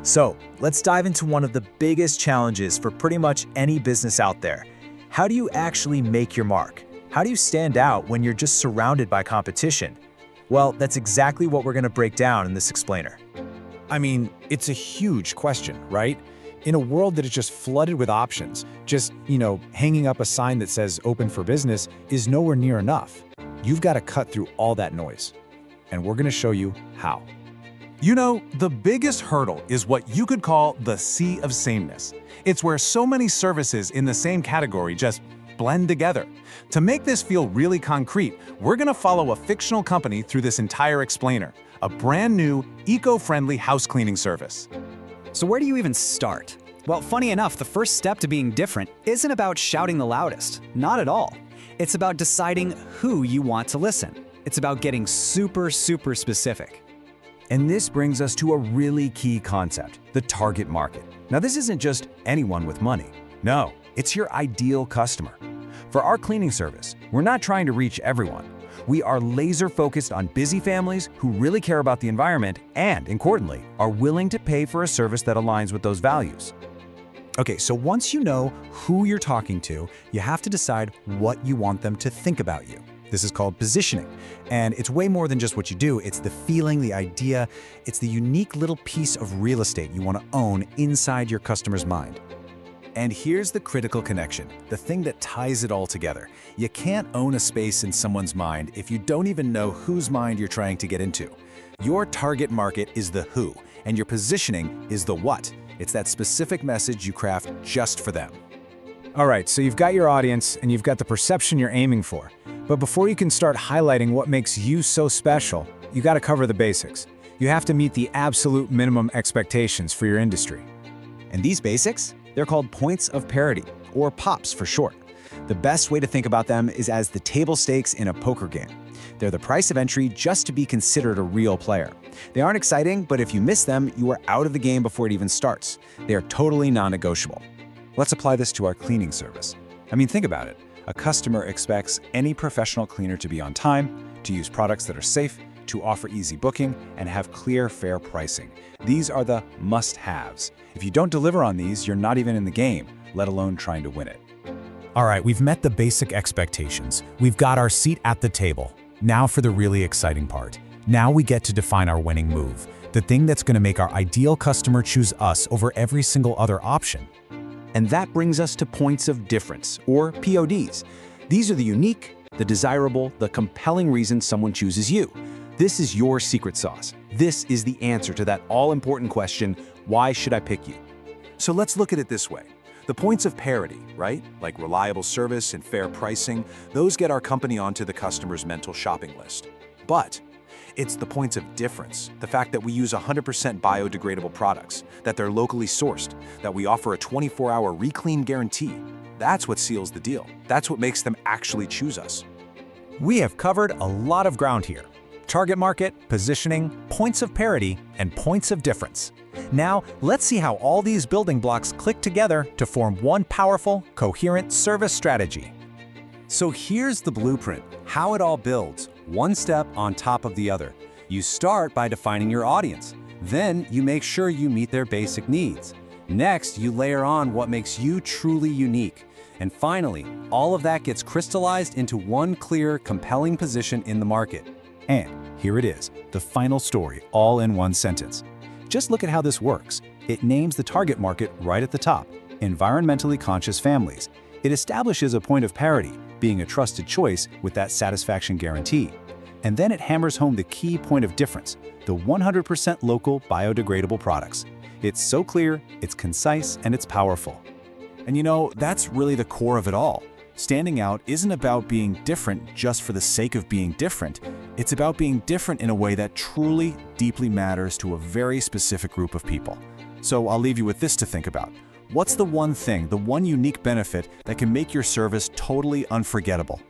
So, let's dive into one of the biggest challenges for pretty much any business out there. How do you actually make your mark? How do you stand out when you're just surrounded by competition? Well, that's exactly what we're going to break down in this explainer. I mean, it's a huge question, right? In a world that is just flooded with options, hanging up a sign that says open for business is nowhere near enough. You've got to cut through all that noise. And we're going to show you how. You know, the biggest hurdle is what you could call the sea of sameness. It's where so many services in the same category just blend together. To make this feel really concrete, we're going to follow a fictional company through this entire explainer, a brand new, eco-friendly house cleaning service. So where do you even start? Well, funny enough, the first step to being different isn't about shouting the loudest. Not at all. It's about deciding who you want to listen. It's about getting super specific. And this brings us to a really key concept, the target market. Now, this isn't just anyone with money. No, it's your ideal customer. For our cleaning service, we're not trying to reach everyone. We are laser focused on busy families who really care about the environment and, importantly, are willing to pay for a service that aligns with those values. Okay, so once you know who you're talking to, you have to decide what you want them to think about you. This is called positioning, and it's way more than just what you do. It's the feeling, the idea, it's the unique little piece of real estate you want to own inside your customer's mind. And here's the critical connection, the thing that ties it all together. You can't own a space in someone's mind if you don't even know whose mind you're trying to get into. Your target market is the who, and your positioning is the what. It's that specific message you craft just for them. All right, so you've got your audience and you've got the perception you're aiming for. But before you can start highlighting what makes you so special, you got to cover the basics. You have to meet the absolute minimum expectations for your industry. And these basics, they're called points of parity, or POPs for short. The best way to think about them is as the table stakes in a poker game. They're the price of entry just to be considered a real player. They aren't exciting, but if you miss them, you are out of the game before it even starts. They are totally non-negotiable. Let's apply this to our cleaning service. I mean, think about it. A customer expects any professional cleaner to be on time, to use products that are safe, to offer easy booking, and have clear, fair pricing. These are the must-haves. If you don't deliver on these, you're not even in the game, let alone trying to win it. All right, we've met the basic expectations. We've got our seat at the table. Now for the really exciting part. Now we get to define our winning move, the thing that's going to make our ideal customer choose us over every single other option. And that brings us to points of difference, or PODs. These are the unique, the desirable, the compelling reasons someone chooses you. This is your secret sauce. This is the answer to that all-important question, why should I pick you? So let's look at it this way. The points of parity, right? Like reliable service and fair pricing, those get our company onto the customer's mental shopping list. But it's the points of difference, the fact that we use 100% biodegradable products, that they're locally sourced, that we offer a 24-hour reclean guarantee. That's what seals the deal. That's what makes them actually choose us. We have covered a lot of ground here. Target market, positioning, points of parity, and points of difference. Now, let's see how all these building blocks click together to form one powerful, coherent service strategy. So here's the blueprint, how it all builds, one step on top of the other. You start by defining your audience. Then you make sure you meet their basic needs. Next, you layer on what makes you truly unique. And finally, all of that gets crystallized into one clear, compelling position in the market. And here it is, the final story, all in one sentence. Just look at how this works. It names the target market right at the top, environmentally conscious families. It establishes a point of parity, being a trusted choice with that satisfaction guarantee. And then it hammers home the key point of difference, the 100% local biodegradable products. It's so clear, it's concise, and it's powerful. And you know, that's really the core of it all. Standing out isn't about being different just for the sake of being different. It's about being different in a way that truly, deeply matters to a very specific group of people. So I'll leave you with this to think about. What's the one thing, the one unique benefit that can make your service totally unforgettable?